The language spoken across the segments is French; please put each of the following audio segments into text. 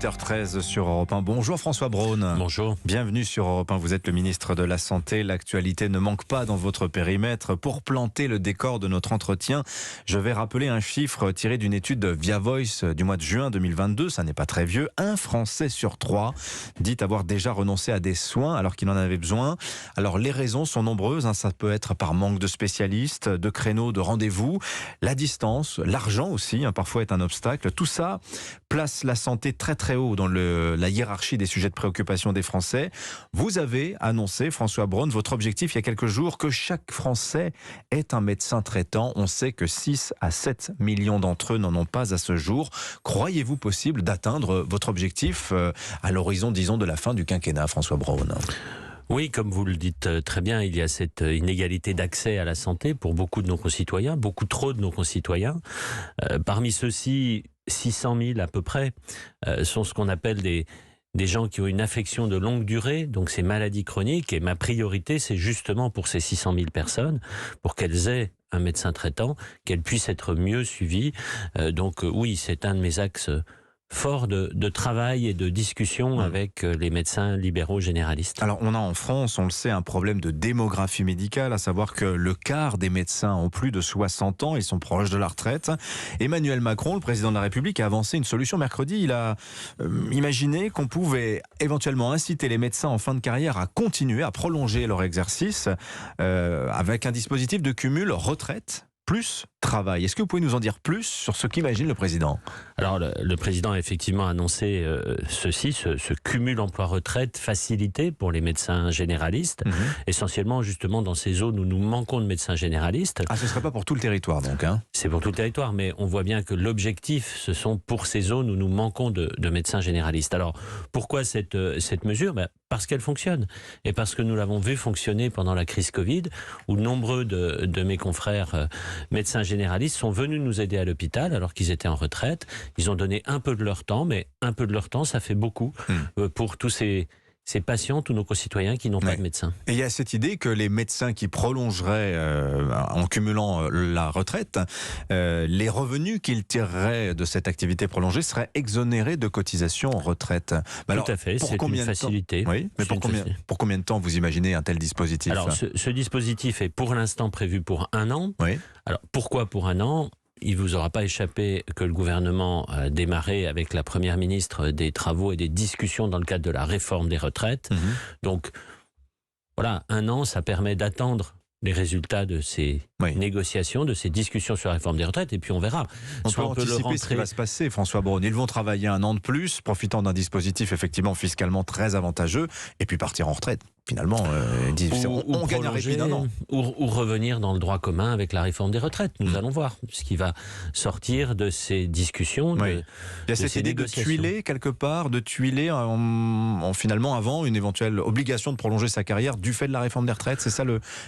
8h13 sur Europe 1. Bonjour François Braun. Bonjour. Bienvenue sur Europe 1. Vous êtes le ministre de la Santé. L'actualité ne manque pas dans votre périmètre. Pour planter le décor de notre entretien, je vais rappeler un chiffre tiré d'une étude de Via Voice du mois de juin 2022. Ça n'est pas très vieux. Un Français sur 3 dit avoir déjà renoncé à des soins alors qu'il en avait besoin. Alors les raisons sont nombreuses. Ça peut être par manque de spécialistes, de créneaux, de rendez-vous, la distance, l'argent aussi, parfois est un obstacle. Tout ça place la santé très très haut dans la hiérarchie des sujets de préoccupation des Français. Vous avez annoncé, François Braun, votre objectif il y a quelques jours, que chaque Français ait un médecin traitant. On sait que 6 à 7 millions d'entre eux n'en ont pas à ce jour. Croyez-vous possible d'atteindre votre objectif à l'horizon, disons, de la fin du quinquennat, François Braun ? Oui, comme vous le dites très bien, il y a cette inégalité d'accès à la santé pour beaucoup de nos concitoyens, beaucoup trop de nos concitoyens. Parmi ceux-ci, 600 000 à peu près sont ce qu'on appelle des gens qui ont une affection de longue durée, donc ces maladies chroniques. Et ma priorité, c'est justement pour ces 600 000 personnes, pour qu'elles aient un médecin traitant, qu'elles puissent être mieux suivies. Donc oui, c'est un de mes axes fort de travail et de discussion avec les médecins libéraux généralistes. Alors on a en France, on le sait, un problème de démographie médicale, à savoir que le quart des médecins ont plus de 60 ans, ils sont proches de la retraite. Emmanuel Macron, le président de la République, a avancé une solution mercredi. Il a imaginé qu'on pouvait éventuellement inciter les médecins en fin de carrière à continuer, à prolonger leur exercice avec un dispositif de cumul retraite plus travail. Est-ce que vous pouvez nous en dire plus sur ce qu'imagine le président ? Alors, le président a effectivement annoncé ce cumul emploi-retraite facilité pour les médecins généralistes, essentiellement justement dans ces zones où nous manquons de médecins généralistes. Ah, ce ne serait pas pour tout le territoire donc, hein ? C'est pour tout le territoire, mais on voit bien que l'objectif, ce sont pour ces zones où nous manquons de médecins généralistes. Alors, pourquoi cette mesure ? Parce qu'elle fonctionne, et parce que nous l'avons vu fonctionner pendant la crise Covid, où nombreux de mes confrères médecins généralistes sont venus nous aider à l'hôpital alors qu'ils étaient en retraite. Ils ont donné un peu de leur temps, mais un peu de leur temps, ça fait beaucoup pour tous ces patients, tous nos concitoyens qui n'ont pas de médecin. Et il y a cette idée que les médecins qui prolongeraient en cumulant la retraite, les revenus qu'ils tireraient de cette activité prolongée seraient exonérés de cotisations en retraite. Tout à fait, c'est une facilité. Oui, mais pour combien de temps vous imaginez un tel dispositif ? Alors ce dispositif est pour l'instant prévu pour 1 an. Oui. Alors pourquoi pour 1 an ? Il ne vous aura pas échappé que le gouvernement a démarré avec la Première ministre des travaux et des discussions dans le cadre de la réforme des retraites. Donc, voilà, 1 an, ça permet d'attendre les résultats de ces négociations, de ces discussions sur la réforme des retraites, et puis on verra. On peut anticiper ce qui va se passer, François Braun. Ils vont travailler 1 an de plus, profitant d'un dispositif effectivement fiscalement très avantageux, et puis partir en retraite. Finalement, on gagne un répit d'1 an. Ou revenir dans le droit commun avec la réforme des retraites. Nous allons voir ce qui va sortir de ces discussions. Il y a cette idée de tuiler quelque part, finalement avant une éventuelle obligation de prolonger sa carrière du fait de la réforme des retraites. C'est ça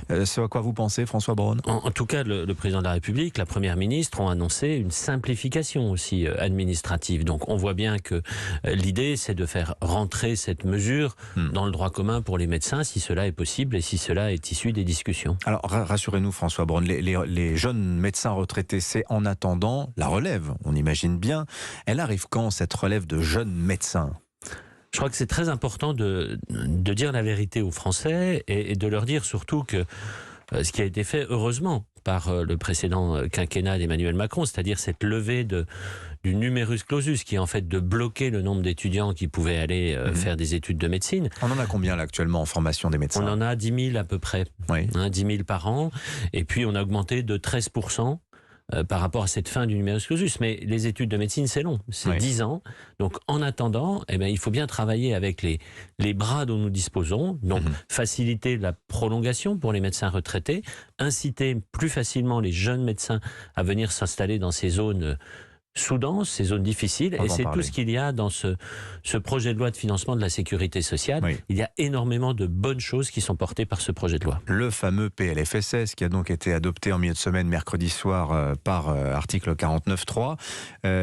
ce à quoi vous pensez, François Braun ? En tout cas, le président de la République, la Première ministre ont annoncé une simplification aussi administrative. Donc on voit bien que l'idée, c'est de faire rentrer cette mesure dans le droit commun pour les médecins, si cela est possible et si cela est issu des discussions. Alors rassurez-nous François Braun, les jeunes médecins retraités, c'est en attendant la relève, on imagine bien. Elle arrive quand cette relève de jeunes médecins ? Je crois que c'est très important de dire la vérité aux Français et de leur dire surtout que ce qui a été fait, heureusement, par le précédent quinquennat d'Emmanuel Macron, c'est-à-dire cette levée du numerus clausus, qui est en fait de bloquer le nombre d'étudiants qui pouvaient aller faire des études de médecine. On en a combien là actuellement en formation des médecins ? On en a 10 000 à peu près, 10 000 par an, et puis on a augmenté de 13% par rapport à cette fin du numerus clausus. Mais les études de médecine, c'est long, c'est 10 ans. Donc en attendant, il faut bien travailler avec les bras dont nous disposons, donc faciliter la prolongation pour les médecins retraités, inciter plus facilement les jeunes médecins à venir s'installer dans ces zones sous-denses, ces zones difficiles, et c'est tout ce qu'il y a dans ce projet de loi de financement de la sécurité sociale. Il y a énormément de bonnes choses qui sont portées par ce projet de loi. Le fameux PLFSS qui a donc été adopté en milieu de semaine mercredi soir par article 49.3.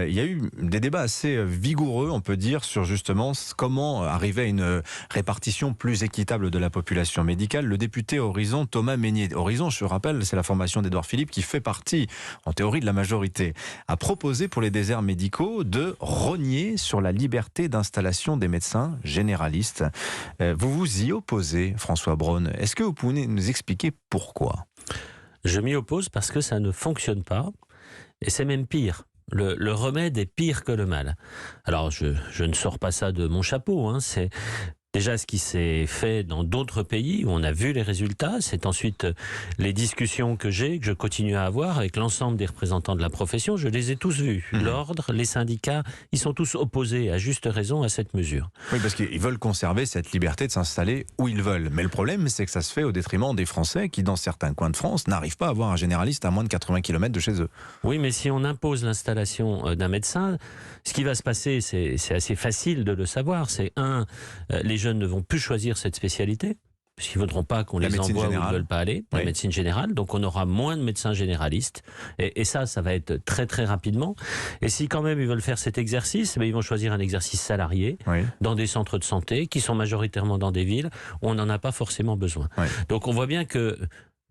Il y a eu des débats assez vigoureux, on peut dire, sur justement comment arriver à une répartition plus équitable de la population médicale. Le député Horizon, Thomas Mesnier, Horizon, je rappelle, c'est la formation d'Édouard Philippe qui fait partie, en théorie, de la majorité, a proposé pour les déserts médicaux de rogner sur la liberté d'installation des médecins généralistes. Vous vous y opposez, François Braun. Est-ce que vous pouvez nous expliquer pourquoi ? Je m'y oppose parce que ça ne fonctionne pas, et c'est même pire. Le remède est pire que le mal. Alors, je ne sors pas ça de mon chapeau, hein, c'est déjà ce qui s'est fait dans d'autres pays où on a vu les résultats. C'est ensuite les discussions que je continue à avoir avec l'ensemble des représentants de la profession. Je les ai tous vus. L'ordre, les syndicats, ils sont tous opposés à juste raison à cette mesure. Oui, parce qu'ils veulent conserver cette liberté de s'installer où ils veulent. Mais le problème, c'est que ça se fait au détriment des Français qui, dans certains coins de France, n'arrivent pas à avoir un généraliste à moins de 80 km de chez eux. Oui, mais si on impose l'installation d'un médecin, ce qui va se passer, c'est assez facile de le savoir. C'est les jeunes ne vont plus choisir cette spécialité, parce qu'ils ne voudront pas qu'on les envoie où ils ne veulent pas aller, la médecine générale. Donc on aura moins de médecins généralistes. Et ça va être très très rapidement. Et si quand même ils veulent faire cet exercice, ils vont choisir un exercice salarié dans des centres de santé qui sont majoritairement dans des villes où on n'en a pas forcément besoin. Donc on voit bien que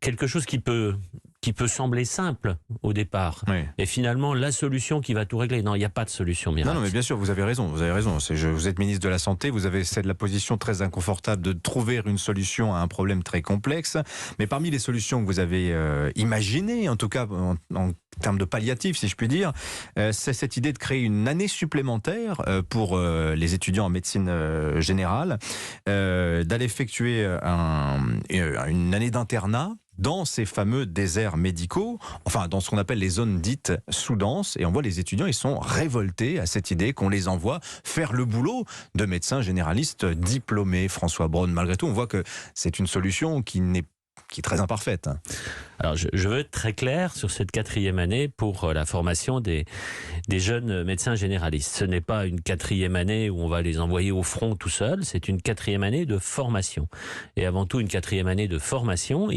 quelque chose qui peut sembler simple au départ. Et finalement, la solution qui va tout régler. Non, il n'y a pas de solution miracle. Non, mais bien sûr, vous avez raison. Vous êtes ministre de la Santé, vous avez de la position très inconfortable de trouver une solution à un problème très complexe. Mais parmi les solutions que vous avez imaginées, en tout cas en termes de palliatifs, si je puis dire, c'est cette idée de créer une année supplémentaire pour les étudiants en médecine générale, d'aller effectuer une année d'internat dans ces fameux déserts médicaux, enfin dans ce qu'on appelle les zones dites sous-denses, et on voit les étudiants, ils sont révoltés à cette idée qu'on les envoie faire le boulot de médecins généralistes diplômés. François Braun, malgré tout, on voit que c'est une solution qui est très imparfaite. Alors, je veux être très clair sur cette 4e année pour la formation des jeunes médecins généralistes. Ce n'est pas une 4e année où on va les envoyer au front tout seuls, c'est une 4e année de formation. Et avant tout, une 4e année de formation,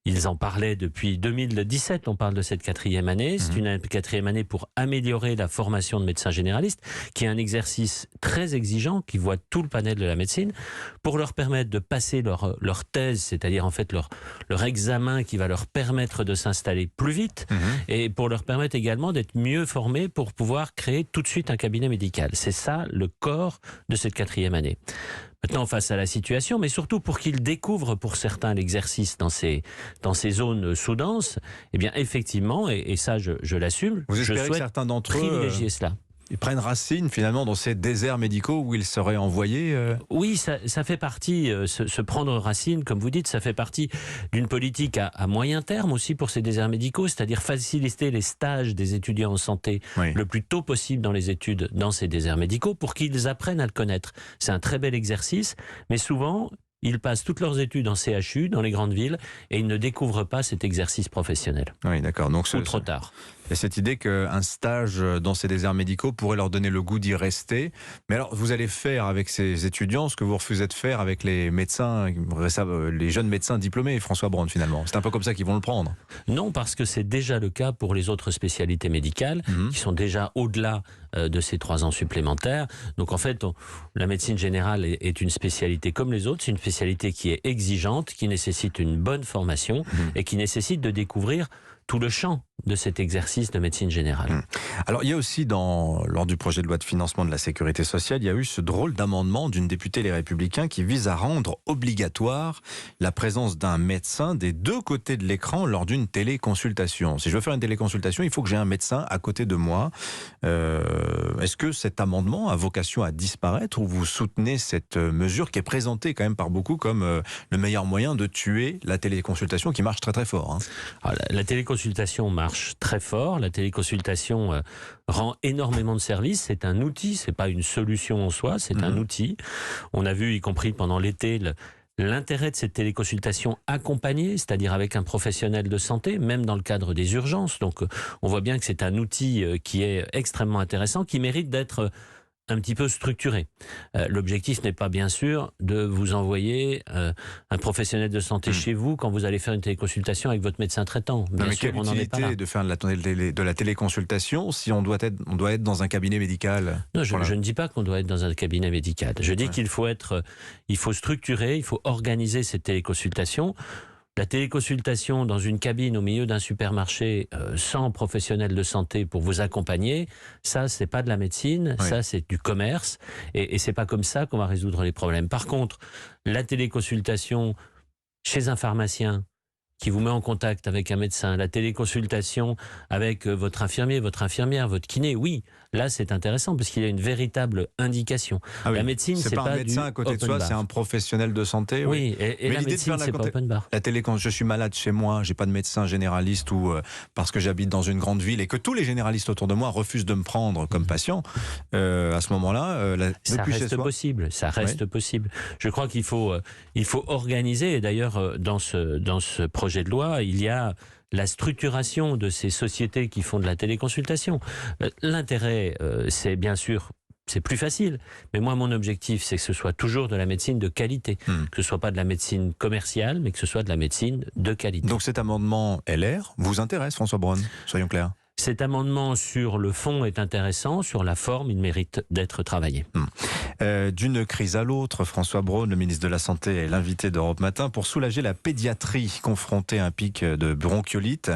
ils en parlaient depuis 2017, on parle de cette 4e année. C'est une 4e année pour améliorer la formation de médecins généralistes, qui est un exercice très exigeant, qui voit tout le panel de la médecine, pour leur permettre de passer leur thèse, c'est-à-dire en fait leur examen qui va leur permettre de s'installer plus vite, et pour leur permettre également d'être mieux formés pour pouvoir créer tout de suite un cabinet médical. C'est ça le corps de cette 4e année. Maintenant, face à la situation, mais surtout pour qu'ils découvrent pour certains l'exercice dans ces zones sous-denses, eh bien effectivement, et ça je l'assume, vous je espérez souhaite que certains d'entre eux privilégier cela. Ils prennent racine finalement dans ces déserts médicaux où ils seraient envoyés Oui, ça fait partie, se prendre racine, comme vous dites, ça fait partie d'une politique à moyen terme aussi pour ces déserts médicaux, c'est-à-dire faciliter les stages des étudiants en santé le plus tôt possible dans les études dans ces déserts médicaux pour qu'ils apprennent à le connaître. C'est un très bel exercice, mais souvent ils passent toutes leurs études en CHU, dans les grandes villes, et ils ne découvrent pas cet exercice professionnel. Oui, d'accord. Donc ou trop tard. Il y a cette idée qu'un stage dans ces déserts médicaux pourrait leur donner le goût d'y rester. Mais alors, vous allez faire avec ces étudiants ce que vous refusez de faire avec les médecins, les jeunes médecins diplômés, François Braun, finalement. C'est un peu comme ça qu'ils vont le prendre. Non, parce que c'est déjà le cas pour les autres spécialités médicales, qui sont déjà au-delà de ces 3 ans supplémentaires. Donc en fait, la médecine générale est une spécialité comme les autres. C'est une spécialité qui est exigeante, qui nécessite une bonne formation et qui nécessite de découvrir tout le champ de cet exercice de médecine générale. Alors il y a aussi lors du projet de loi de financement de la sécurité sociale, il y a eu ce drôle d'amendement d'une députée Les Républicains qui vise à rendre obligatoire la présence d'un médecin des 2 côtés de l'écran lors d'une téléconsultation. Si je veux faire une téléconsultation, il faut que j'ai un médecin à côté de moi. Est-ce que cet amendement a vocation à disparaître ou vous soutenez cette mesure qui est présentée quand même par beaucoup comme le meilleur moyen de tuer la téléconsultation qui marche très très fort, hein. Alors, la téléconsultation marche très fort. La téléconsultation rend énormément de services. C'est un outil, c'est pas une solution en soi, c'est un outil. On a vu, y compris pendant l'été, l'intérêt de cette téléconsultation accompagnée, c'est-à-dire avec un professionnel de santé, même dans le cadre des urgences. Donc, on voit bien que c'est un outil qui est extrêmement intéressant, qui mérite d'être un petit peu structuré. L'objectif n'est pas bien sûr de vous envoyer un professionnel de santé chez vous quand vous allez faire une téléconsultation avec votre médecin traitant. Bien sûr, on n'en est pas là. De faire de la téléconsultation si on doit être dans un cabinet médical? Non, je ne dis pas qu'on doit être dans un cabinet médical. Je dis qu'il faut structurer, il faut organiser cette téléconsultation. La téléconsultation dans une cabine au milieu d'un supermarché sans professionnel de santé pour vous accompagner, ça c'est pas de la médecine, ça c'est du commerce et c'est pas comme ça qu'on va résoudre les problèmes. Par contre, la téléconsultation chez un pharmacien qui vous met en contact avec un médecin, la téléconsultation avec votre infirmier, votre infirmière, votre kiné, oui, là c'est intéressant parce qu'il y a une véritable indication. La médecine, c'est pas un médecin à côté de soi, c'est un professionnel de santé. Oui, et la médecine, c'est pas open bar. La télé, quand je suis malade chez moi, j'ai pas de médecin généraliste ou parce que j'habite dans une grande ville et que tous les généralistes autour de moi refusent de me prendre comme patient, à ce moment-là, ça reste possible. Ça reste possible. Je crois qu'il faut organiser. Et d'ailleurs, dans ce projet de loi, il y a la structuration de ces sociétés qui font de la téléconsultation. L'intérêt, c'est bien sûr, c'est plus facile. Mais moi, mon objectif, c'est que ce soit toujours de la médecine de qualité. Que ce soit pas de la médecine commerciale, mais que ce soit de la médecine de qualité. Donc cet amendement LR vous intéresse, François Braun? Soyons clairs. Cet amendement sur le fond est intéressant, sur la forme, il mérite d'être travaillé. D'une crise à l'autre, François Braun, le ministre de la Santé, est l'invité d'Europe Matin pour soulager la pédiatrie confrontée à un pic de bronchiolite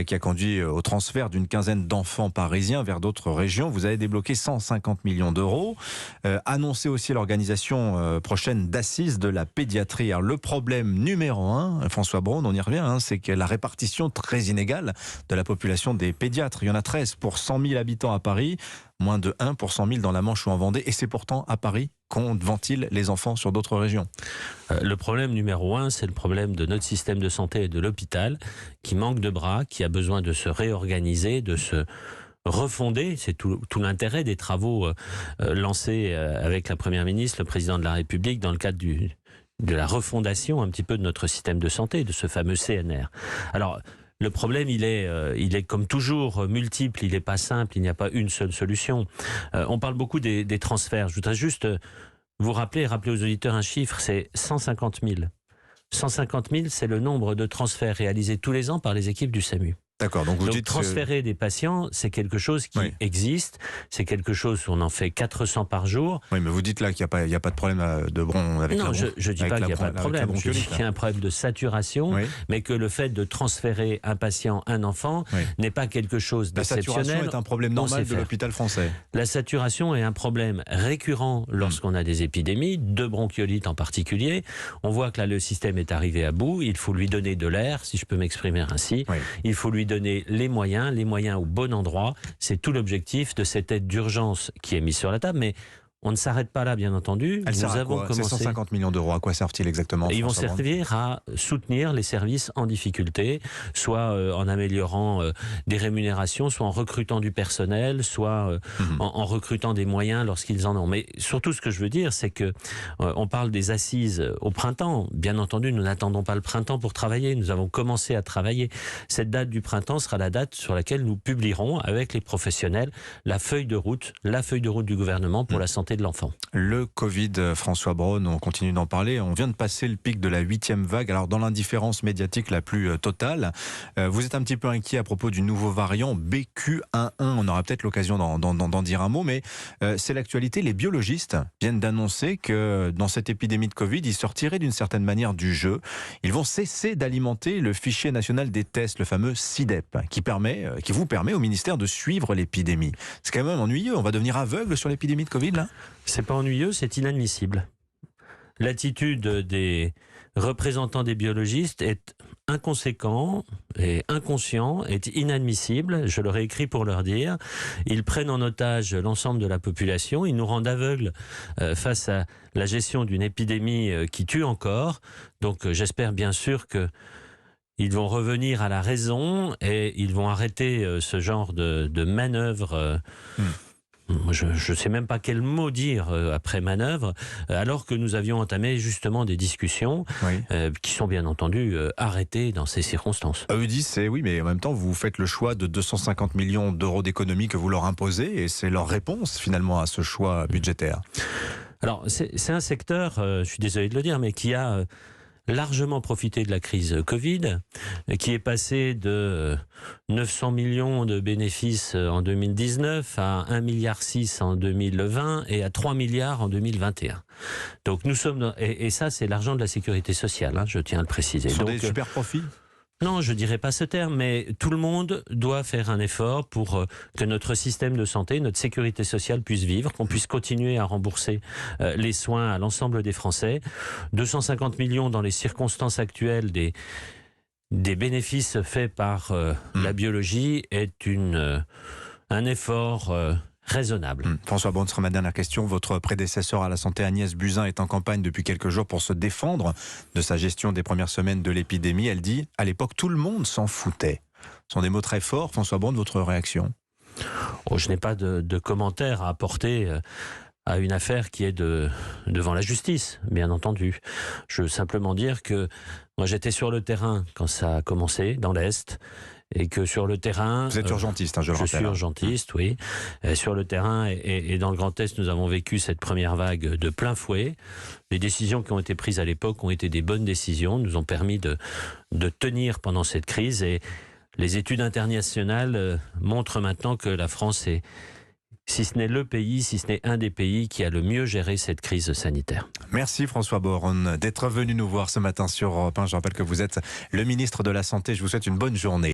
qui a conduit au transfert d'une quinzaine d'enfants parisiens vers d'autres régions. Vous avez débloqué 150 millions d'euros. Annoncé aussi l'organisation prochaine d'assises de la pédiatrie. Alors, le problème numéro 1, François Braun, on y revient, c'est que la répartition très inégale de la population des pédiatres. Il y en a 13 pour 100 000 habitants à Paris, moins de 1 pour 100 000 dans la Manche ou en Vendée. Et c'est pourtant à Paris qu'on ventile les enfants sur d'autres régions. Le problème numéro 1, c'est le problème de notre système de santé et de l'hôpital qui manque de bras, qui a besoin de se réorganiser, de se refonder. C'est tout l'intérêt des travaux lancés avec la Première ministre, le Président de la République, dans le cadre de la refondation un petit peu de notre système de santé, de ce fameux CNR. Alors, le problème, il est comme toujours multiple, il n'est pas simple, il n'y a pas une seule solution. On parle beaucoup des transferts. Je voudrais juste vous rappeler aux auditeurs un chiffre, c'est 150 000. 150 000, c'est le nombre de transferts réalisés tous les ans par les équipes du SAMU. D'accord, donc vous dites transférer des patients, c'est quelque chose qui existe, c'est quelque chose, on en fait 400 par jour. Oui, mais vous dites là qu'il n'y a pas de problème de bronche avec la bronche. Non, je ne dis pas qu'il n'y a pas de problème, je dis qu'il y a un problème de saturation, mais que le fait de transférer un patient, un enfant, n'est pas quelque chose d'exceptionnel. La saturation est un problème normal de l'hôpital français. La saturation est un problème récurrent lorsqu'on a des épidémies, de bronchiolite en particulier. On voit que là, le système est arrivé à bout, il faut lui donner de l'air, si je peux m'exprimer ainsi, il faut lui donner les moyens au bon endroit. C'est tout l'objectif de cette aide d'urgence qui est mise sur la table. Mais on ne s'arrête pas là, bien entendu. Nous avons commencé. Ces 150 millions d'euros, à quoi servent-ils exactement? Ils vont servir à soutenir les services en difficulté, soit en améliorant des rémunérations, soit en recrutant du personnel, soit en recrutant des moyens lorsqu'ils en ont. Mais surtout, ce que je veux dire, c'est que on parle des assises au printemps. Bien entendu, nous n'attendons pas le printemps pour travailler. Nous avons commencé à travailler. Cette date du printemps sera la date sur laquelle nous publierons avec les professionnels la feuille de route du gouvernement pour la santé de l'enfant. Le Covid, François Braun, on continue d'en parler. On vient de passer le pic de la 8e vague. Alors, dans l'indifférence médiatique la plus totale, vous êtes un petit peu inquiet à propos du nouveau variant BQ.1.1. On aura peut-être l'occasion d'en dire un mot, mais c'est l'actualité. Les biologistes viennent d'annoncer que dans cette épidémie de Covid, ils sortiraient d'une certaine manière du jeu. Ils vont cesser d'alimenter le fichier national des tests, le fameux SIDEP, qui vous permet au ministère de suivre l'épidémie. C'est quand même ennuyeux. On va devenir aveugle sur l'épidémie de Covid, là? C'est pas ennuyeux, c'est inadmissible. L'attitude des représentants des biologistes est inconséquent et inconscient, est inadmissible. Je leur ai écrit pour leur dire. Ils prennent en otage l'ensemble de la population. Ils nous rendent aveugles face à la gestion d'une épidémie qui tue encore. Donc j'espère bien sûr que ils vont revenir à la raison et ils vont arrêter ce genre de manœuvre. Je ne sais même pas quel mot dire après manœuvre, alors que nous avions entamé justement des discussions qui sont bien entendu arrêtées dans ces circonstances. Eux disent, oui, mais en même temps, vous faites le choix de 250 millions d'euros d'économies que vous leur imposez, et c'est leur réponse finalement à ce choix budgétaire. Alors, c'est un secteur, je suis désolé de le dire, mais qui a largement profité de la crise Covid, qui est passée de 900 millions de bénéfices en 2019 à 1,6 milliard en 2020 et à 3 milliards en 2021. Donc nous sommes et ça c'est l'argent de la sécurité sociale, je tiens à le préciser. Ce sont des super profits? Non, je ne dirais pas ce terme, mais tout le monde doit faire un effort pour que notre système de santé, notre sécurité sociale puisse vivre, qu'on puisse continuer à rembourser les soins à l'ensemble des Français. 250 millions dans les circonstances actuelles des bénéfices faits par la biologie est un effort raisonnable. François Braun, ma dernière question. Votre prédécesseur à la santé, Agnès Buzyn, est en campagne depuis quelques jours pour se défendre de sa gestion des premières semaines de l'épidémie. Elle dit, à l'époque, tout le monde s'en foutait. Ce sont des mots très forts. François Braun, votre réaction? Je n'ai pas de commentaires à apporter à une affaire qui est devant la justice, bien entendu. Je veux simplement dire que moi j'étais sur le terrain quand ça a commencé, dans l'Est, et que sur le terrain... Vous êtes urgentiste, je le rappelle. Je suis urgentiste, oui. Sur le terrain et dans le Grand Est, nous avons vécu cette première vague de plein fouet. Les décisions qui ont été prises à l'époque ont été des bonnes décisions, nous ont permis de tenir pendant cette crise, et les études internationales montrent maintenant que la France est, si ce n'est le pays, si ce n'est un des pays qui a le mieux géré cette crise sanitaire. Merci François Braun d'être venu nous voir ce matin sur Europe 1. Je rappelle que vous êtes le ministre de la Santé. Je vous souhaite une bonne journée.